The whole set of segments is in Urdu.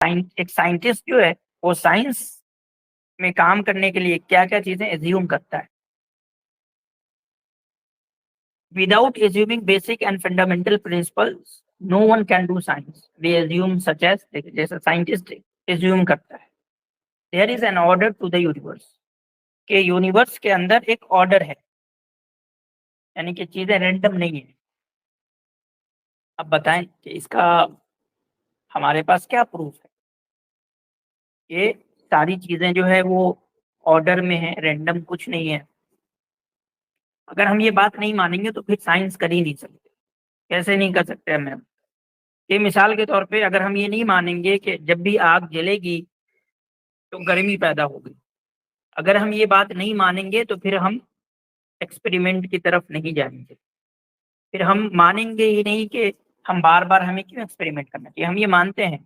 ایک سائنٹسٹ جو ہے وہ سائنس میں کام کرنے کے لیے کیا کیا چیزیں ایزیوم کرتا ہے. Without assuming basic and fundamental principles no one can do science. They assume such as, جیسے سائنٹسٹ ایزیوم کرتا ہے there is an order to the universe, کہ یونیورس کے اندر ایک آرڈر ہے, یعنی کہ چیزیں رینڈم نہیں ہیں. اب بتائیں کہ اس کا ہمارے پاس کیا پروف ہے کہ ساری چیزیں جو ہے وہ آرڈر میں ہیں, رینڈم کچھ نہیں ہے. اگر ہم یہ بات نہیں مانیں گے تو پھر سائنس کر ہی نہیں سکتے. کیسے نہیں کر سکتے ہم؟ یہ مثال کے طور پہ اگر ہم یہ نہیں مانیں گے کہ جب بھی آگ جلے گی تو گرمی پیدا ہوگی, اگر ہم یہ بات نہیں مانیں گے تو پھر ہم ایکسپیریمنٹ کی طرف نہیں جائیں گے. پھر ہم مانیں گے ہی نہیں کہ ہم بار بار ہمیں کیوں ایکسپیریمنٹ کرنا چاہیے. ہم یہ مانتے ہیں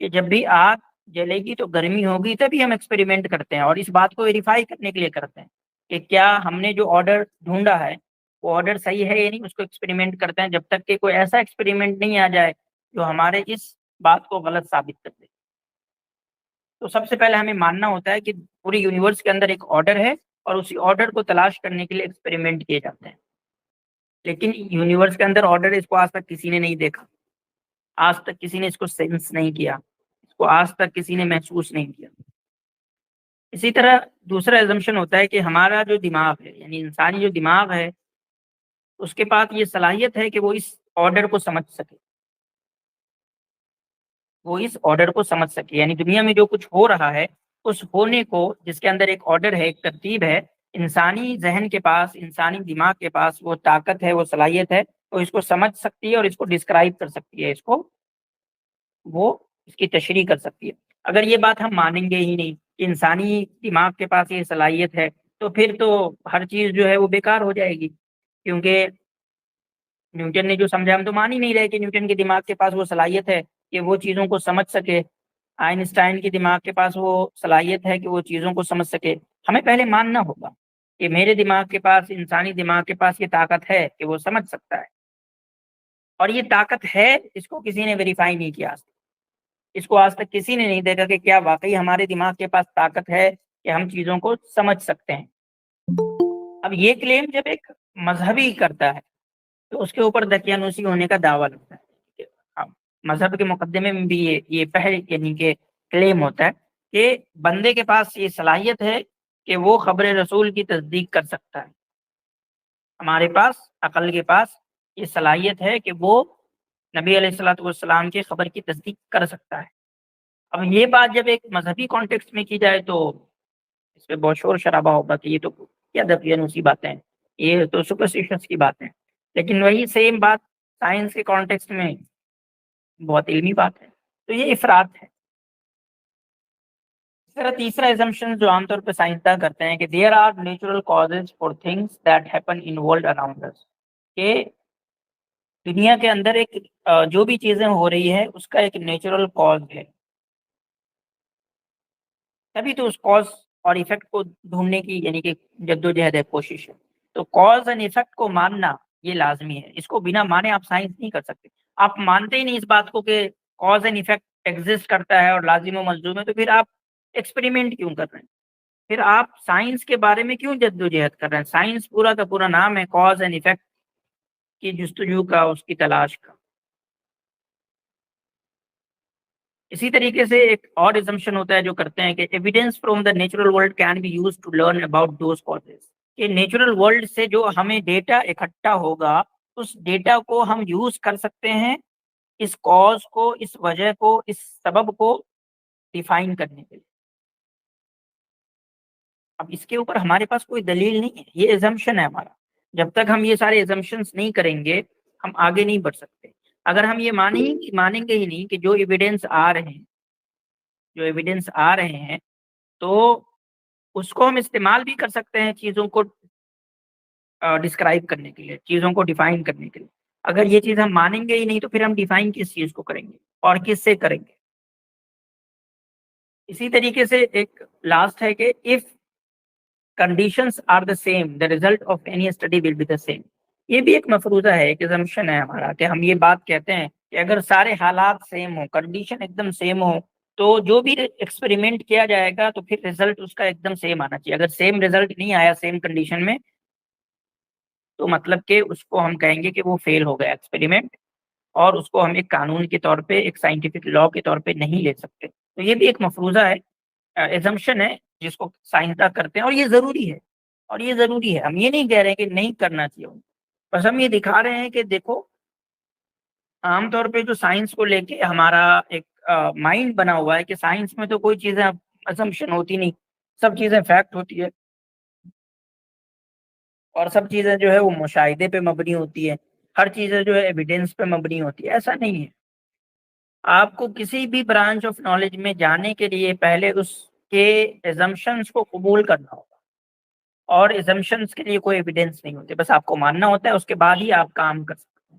کہ جب بھی آگ جلے گی تو گرمی ہوگی, تبھی ہم ایکسپیریمنٹ کرتے ہیں, اور اس بات کو ویریفائی کرنے کے لیے کرتے ہیں کہ کیا ہم نے جو آرڈر ڈھونڈا ہے وہ آرڈر صحیح ہے یا نہیں. اس کو ایکسپیریمنٹ کرتے ہیں جب تک کہ کوئی ایسا ایکسپیریمنٹ نہیں آ جائے جو ہمارے اس بات کو غلط ثابت کر دے. تو سب سے پہلے ہمیں ماننا ہوتا ہے کہ پوری یونیورس کے اندر ایک آرڈر ہے اور اسی آرڈر کو تلاش کرنے کے لیے ایکسپیریمنٹ کیے جاتے ہیں. لیکن یونیورس کے اندر آرڈر, اس کو آج تک کسی نے نہیں دیکھا, آج تک کسی نے اس کو سینس نہیں کیا, اس کو آج تک کسی نے محسوس نہیں کیا. اسی طرح دوسرا ایزمپشن ہوتا ہے کہ ہمارا جو دماغ ہے, یعنی انسانی جو دماغ ہے, اس کے پاس یہ صلاحیت ہے کہ وہ اس آرڈر کو سمجھ سکے, وہ اس آرڈر کو سمجھ سکے. یعنی دنیا میں جو کچھ ہو رہا ہے اس ہونے کو, جس کے اندر ایک آرڈر ہے, ایک ترتیب ہے, انسانی ذہن کے پاس, انسانی دماغ کے پاس وہ طاقت ہے, وہ صلاحیت ہے, وہ اس کو سمجھ سکتی ہے اور اس کو ڈسکرائب کر سکتی ہے, وہ اس کی تشریح کر سکتی ہے. اگر یہ بات ہم مانیں گے ہی نہیں کہ انسانی دماغ کے پاس یہ صلاحیت ہے, تو پھر تو ہر چیز جو ہے وہ بیکار ہو جائے گی. کیونکہ نیوٹن نے جو سمجھا, ہم تو مان ہی نہیں رہے کہ نیوٹن کے دماغ کے پاس وہ صلاحیت ہے کہ وہ چیزوں کو سمجھ سکے. آئنسٹائن کے دماغ کے پاس وہ صلاحیت ہے کہ وہ چیزوں کو سمجھ سکے. ہمیں پہلے ماننا ہوگا کہ میرے دماغ کے پاس, انسانی دماغ کے پاس یہ طاقت ہے کہ وہ سمجھ سکتا ہے, اور یہ طاقت ہے, اس کو کسی نے ویریفائی نہیں کیا. اس کو آج تک کسی نے نہیں دیکھا کہ کیا واقعی ہمارے دماغ کے پاس طاقت ہے کہ ہم چیزوں کو سمجھ سکتے ہیں. اب یہ کلیم جب ایک مذہبی کرتا ہے تو اس کے اوپر دقیانوسی ہونے کا دعویٰ لگتا ہے. مذہب کے مقدمے میں بھی یہ پہل, یعنی کہ کلیم ہوتا ہے کہ بندے کے پاس یہ صلاحیت ہے کہ وہ خبر رسول کی تصدیق کر سکتا ہے. ہمارے پاس, عقل کے پاس یہ صلاحیت ہے کہ وہ نبی علیہ الصلوۃ والسلام کی خبر کی تصدیق کر سکتا ہے. اب یہ بات جب ایک مذہبی کانٹیکسٹ میں کی جائے تو اس پہ بہت شور شرابہ ہوگا کہ یہ تو کیا دقیانوسی باتیں ہیں, یہ تو سپرسٹیشنس کی باتیں ہیں. لیکن وہی سیم بات سائنس کے کانٹیکسٹ میں بہت علمی بات ہے. تو یہ افراد ہے. اس طرح تیسرا ایزمپشن جو عام طور پہ سائنسداں کرتے ہیں کہ there are natural causes for things that happen in world around us, کہ دنیا کے اندر ایک جو بھی چیزیں ہو رہی ہے اس کا ایک نیچرل کاز ہے, تبھی تو اس کاز اور ایفیکٹ کو ڈھونڈنے کی, یعنی کہ جدوجہد ہے, کوشش ہے. تو کاز اینڈ ایفیکٹ کو ماننا یہ لازمی ہے. اس کو بنا مانے آپ سائنس نہیں کر سکتے. آپ مانتے ہی نہیں اس بات کو کہ کاز اینڈ ایفیکٹ ایگزسٹ کرتا ہے اور لازم و ملزوم ہے, تو پھر آپ ایکسپیریمنٹ کیوں کر رہے ہیں؟ پھر آپ سائنس کے بارے میں کیوں جدوجہد کر رہے ہیں؟ سائنس پورا کا پورا نام ہے کاز اینڈ ایفیکٹ کی جستجو کا, اس کی تلاش کا. اسی طریقے سے ایک اور ایزمپشن ہوتا ہے جو کرتے ہیں کہ evidence from the natural world can be used to learn about those causes, کہ نیچرل ورلڈ سے جو ہمیں ڈیٹا اکٹھا ہوگا اس ڈیٹا کو ہم یوز کر سکتے ہیں اس کاز کو, اس وجہ کو, اس سبب کو ڈیفائن کرنے کے لیے. اب اس کے اوپر ہمارے پاس کوئی دلیل نہیں ہے, یہ ایزمپشن ہے ہمارا. جب تک ہم یہ سارے ایزمپشنس نہیں کریں گے ہم آگے نہیں بڑھ سکتے. اگر ہم یہ مانیں گے ہی نہیں کہ جو ایویڈینس آ رہے ہیں تو اس کو ہم استعمال بھی کر سکتے ہیں چیزوں کو ڈسکرائب کرنے کے لیے, چیزوں کو ڈیفائن کرنے کے لیے. اگر یہ چیز ہم مانیں گے ہی نہیں تو پھر ہم ڈیفائن کس چیز کو کریں گے اور کس سے کریں گے؟ اسی طریقے سے ایک لاسٹ ہے کہ if conditions are the same the result of any study will be the same. یہ بھی ایک مفروضہ ہے, ایک assumption ہے ہمارا کہ ہم یہ بات کہتے ہیں کہ اگر سارے حالات سیم ہوں, کنڈیشن ایک دم سیم ہو, تو جو بھی ایکسپیریمنٹ کیا جائے گا تو پھر ریزلٹ اس کا ایک دم سیم آنا چاہیے. اگر سیم ریزلٹ نہیں آیا سیم کنڈیشن میں تو مطلب کہ اس کو ہم کہیں گے کہ وہ فیل ہو گیا ایکسپیریمنٹ, اور اس کو ہم ایک قانون کے طور پہ, ایک سائنٹیفک لا کے طور پہ نہیں لے سکتے. تو یہ بھی ایک مفروضہ ہے, ایزمپشن ہے جس کو سائنسداں کرتے ہیں, اور یہ ضروری ہے. اور یہ ضروری ہے, ہم یہ نہیں کہہ رہے کہ نہیں کرنا چاہیے, بس ہم یہ دکھا رہے ہیں کہ دیکھو عام طور پہ جو سائنس کو لے کے ہمارا ایک مائنڈ بنا ہوا ہے کہ سائنس میں تو کوئی چیزیں اسمپشن ہوتی نہیں, سب چیزیں فیکٹ ہوتی ہے, اور سب چیزیں جو ہے وہ مشاہدے پہ مبنی ہوتی ہے, ہر چیزیں جو ہے ایویڈینس پہ مبنی ہوتی ہے. ایسا نہیں ہے. آپ کو کسی بھی برانچ آف نالج میں جانے کے لیے پہلے اس کے ایزمپشنس کو قبول کرنا ہوگا, اور ایزمپشنس کے لیے کوئی ایویڈینس نہیں ہوتے, بس آپ کو ماننا ہوتا ہے, اس کے بعد ہی آپ کام کر سکتے ہیں.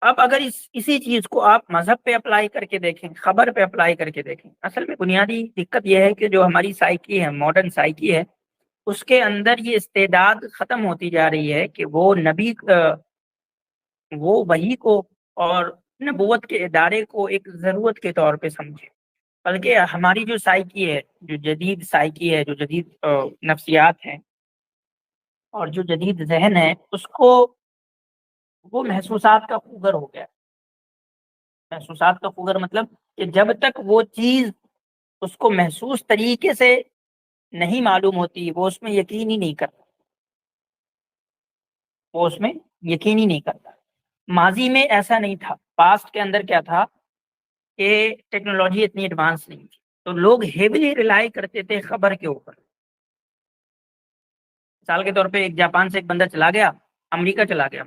اب اگر اسی چیز کو آپ مذہب پہ اپلائی کر کے دیکھیں, خبر پہ اپلائی کر کے دیکھیں, اصل میں بنیادی دقت یہ ہے کہ جو ہماری سائیکی ہے, ماڈرن سائیکی ہے, اس کے اندر یہ استعداد ختم ہوتی جا رہی ہے کہ وہ نبی وہ وحی کو اور نبوت کے ادارے کو ایک ضرورت کے طور پہ سمجھے, بلکہ ہماری جو سائیکی ہے, جو جدید سائیکی ہے, جو جدید نفسیات ہیں, اور جو جدید ذہن ہے, اس کو وہ محسوسات کا خوگر ہو گیا. محسوسات کا خوگر مطلب کہ جب تک وہ چیز اس کو محسوس طریقے سے نہیں معلوم ہوتی, وہ اس میں یقین ہی نہیں کرتا, وہ اس میں یقین ہی نہیں کرتا. ماضی میں ایسا نہیں تھا. پاسٹ کے اندر کیا تھا کہ ٹیکنالوجی اتنی ایڈوانس نہیں تھی, تو لوگ ہیویلی ریلائی کرتے تھے خبر کے اوپر. مثال کے طور پہ ایک جاپان سے ایک بندہ چلا گیا, امریکہ چلا گیا,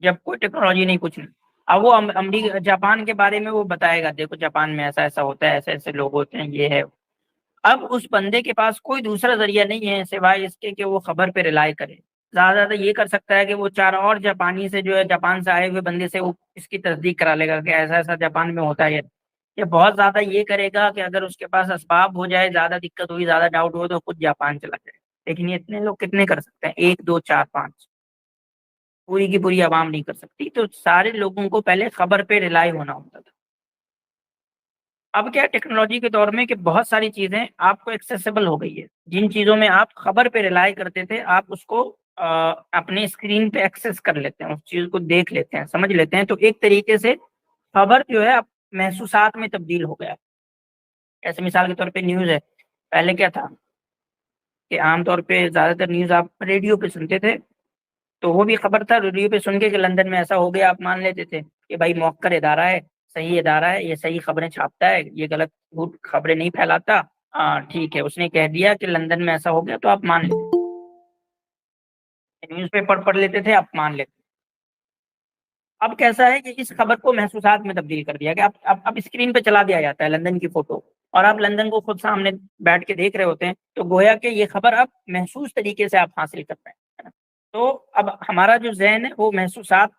جب کوئی ٹیکنالوجی نہیں, کچھ نہیں. اب وہ امریکہ جاپان کے بارے میں وہ بتائے گا, دیکھو جاپان میں ایسا ایسا ہوتا ہے, ایسے ایسے لوگ ہوتے ہیں, یہ ہے. اب اس بندے کے پاس کوئی دوسرا ذریعہ نہیں ہے سوائے اس کے کہ وہ خبر پہ ریلائی کرے. زیادہ یہ کر سکتا ہے کہ وہ 4 اور جاپانی سے, جو ہے جاپان سے آئے ہوئے بندے سے, وہ اس کی تصدیق کرا لے گا کہ ایسا ایسا جاپان میں ہوتا ہے. یہ بہت زیادہ یہ کرے گا کہ اگر اس کے پاس اسباب ہو جائے, زیادہ دقت ہوئی, زیادہ ڈاؤٹ ہو, تو خود جاپان چلا جائے. لیکن یہ اتنے لوگ کتنے کر سکتے ہیں؟ 1 2 4 5, پوری کی پوری عوام نہیں کر سکتی. تو سارے لوگوں کو پہلے خبر پہ ریلائی ہونا ہوتا تھا. اب کیا ٹیکنالوجی کے دور میں کہ بہت ساری چیزیں آپ کو ایکسیسیبل ہو گئی ہے. جن چیزوں میں آپ خبر پہ ریلائی کرتے تھے, آپ اس کو اپنے اسکرین پہ ایکسیس کر لیتے ہیں, اس چیز کو دیکھ لیتے ہیں, سمجھ لیتے ہیں. تو ایک طریقے سے خبر جو ہے اب محسوسات میں تبدیل ہو گیا. ایسے مثال کے طور پہ نیوز ہے. پہلے کیا تھا کہ عام طور پہ زیادہ تر نیوز آپ ریڈیو پہ سنتے تھے, تو وہ بھی خبر تھا. ریڈیو پہ سن کے کہ لندن میں ایسا ہو گیا, آپ مان لیتے تھے کہ بھائی موقر ادارہ ہے, صحیح ادارہ ہے, یہ صحیح خبریں چھاپتا ہے, یہ غلط جھوٹ خبریں نہیں پھیلاتا. ٹھیک ہے, اس نے کہہ دیا کہ لندن میں ایسا ہو گیا, تو آپ مان لیتے, نیوز پیپر پڑھ لیتے تھے, آپ مان لیتے. اب کیسا ہے کہ اس خبر کو محسوسات میں تبدیل کر دیا کہ اب اسکرین پہ چلا دیا جاتا ہے لندن کی فوٹو, اور آپ لندن کو خود سامنے بیٹھ کے دیکھ رہے ہوتے ہیں, تو گویا کہ یہ خبر اب محسوس طریقے سے آپ حاصل کر رہے ہیں. تو اب ہمارا جو ذہن ہے وہ محسوسات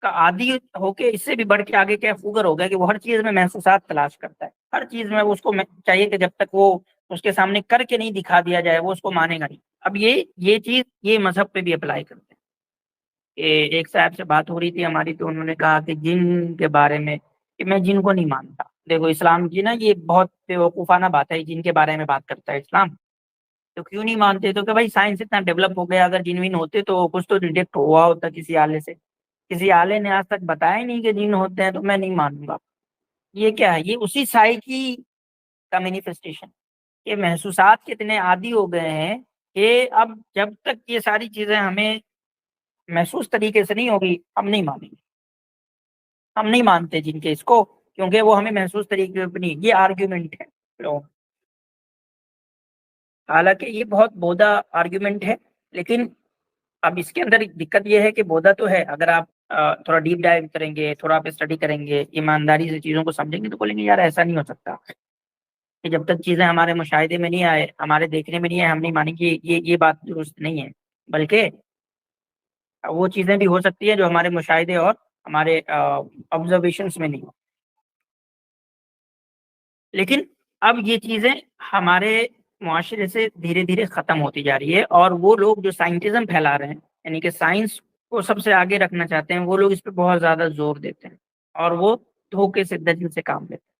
کا عادی ہو کے اس سے بھی بڑھ کے آگے کیا خوگر ہو گیا کہ وہ ہر چیز میں محسوسات تلاش کرتا ہے. ہر چیز میں اس کو چاہیے کہ جب تک وہ اس کے سامنے کر کے نہیں دکھا دیا جائے, وہ اس کو مانے گا نہیں. اب یہ چیز یہ مذہب پہ بھی اپلائی کرتے ہیں. ایک صاحب سے بات ہو رہی تھی ہماری, تو انہوں نے کہا کہ جن کے بارے میں, کہ میں جن کو نہیں مانتا. دیکھو اسلام کی نا یہ بہت بیوقوفانہ بات ہے, جن کے بارے میں بات کرتا ہے اسلام. تو کیوں نہیں مانتے؟ تو کہ بھائی سائنس اتنا ڈیولپ ہو گیا, اگر جن ون ہوتے تو کچھ تو ڈیٹیکٹ ہوا ہوتا کسی آلے سے. کسی آلے نے آج تک بتایا ہی نہیں کہ جن ہوتے ہیں, تو میں نہیں مانوں گا. یہ کیا ہے؟ یہ اسی سائیکی کا مینیفیسٹیشن. یہ محسوسات کتنے عادی ہو گئے ہیں کہ اب جب تک یہ ساری چیزیں ہمیں محسوس طریقے سے نہیں ہوگی, ہم نہیں مانیں گے. ہم نہیں مانتے جن کے اس کو, کیونکہ وہ ہمیں محسوس طریقے پہ نہیں. یہ آرگیومنٹ ہے لوگوں. حالانکہ یہ بہت بودا آرگیومنٹ ہے, لیکن اب اس کے اندر دقت یہ ہے کہ بودا تو ہے, اگر آپ تھوڑا ڈیپ ڈائیو کریں گے, تھوڑا آپ اسٹڈی کریں گے, ایمانداری سے چیزوں کو سمجھیں گے, تو بولیں گے یار ایسا نہیں ہو سکتا. کہ جب تک چیزیں ہمارے مشاہدے میں نہیں آئے, ہمارے دیکھنے میں نہیں آئے, ہم نہیں مانیں گے. یہ بات درست نہیں ہے. بلکہ وہ چیزیں بھی ہو سکتی ہیں جو ہمارے مشاہدے اور ہمارے آبزرویشنس میں نہیں ہو. لیکن اب یہ چیزیں ہمارے معاشرے سے دھیرے دھیرے ختم ہوتی جا رہی ہے, اور وہ لوگ جو سائنٹزم پھیلا رہے ہیں, یعنی کہ سائنس کو سب سے آگے رکھنا چاہتے ہیں, وہ لوگ اس پہ بہت زیادہ زور دیتے ہیں. اور وہ دھوکے سے دلیل سے کام لیتے ہیں.